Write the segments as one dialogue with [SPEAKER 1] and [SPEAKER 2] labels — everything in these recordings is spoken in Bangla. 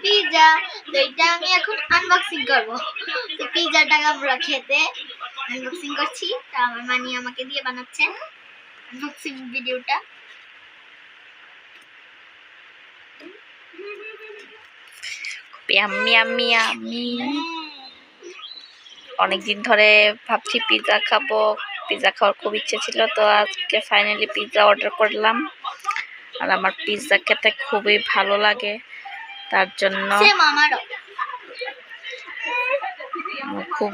[SPEAKER 1] পিৎজা, তো এটা আমি এখন আনবক্সিং করব। তো পিৎজাটা আমরা খেতে আনবক্সিং করছি। তা আমার মানি আমাকে দিয়ে বানাচ্ছে আনবক্সিং ভিডিওটা।
[SPEAKER 2] Yummy yummy yummy. অনেকদিন ধরে ভাবছি পিৎজা খাবো, পিৎজা খাওয়ার খুব ইচ্ছে ছিল, তো আজকে ফাইনালি পিৎজা অর্ডার করলাম। আর আমার পিৎজা খেতে খুবই ভালো লাগে, তার জন্য খুব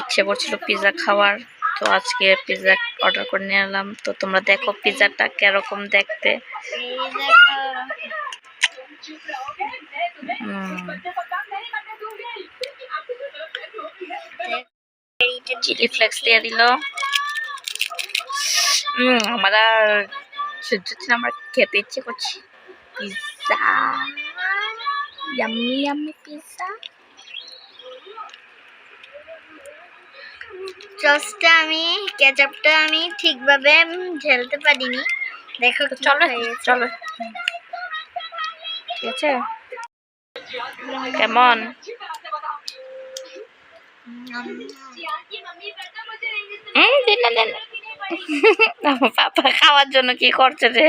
[SPEAKER 2] ইচ্ছে করছিল পিৎজা খাওয়ার, তো আজকে পিৎজা অর্ডার করে নিয়ে এলাম। তো তোমরা দেখো পিৎজাটা কিরকম দেখতে। চিলি ফ্লেক্স দিয়ে দিল। আমার আর সহ্য হচ্ছে না, আমার খেতে ইচ্ছে করছে পিৎজা। Yummy yummy pizza.
[SPEAKER 1] সসটা আমি কেচাপটা আমি ঠিকভাবে ঢেলতে পারিনি, দেখো।
[SPEAKER 2] চলো চলো, ঠিক আছে। কেমন? পাপা খাওয়ার জন্য কি করছে রে?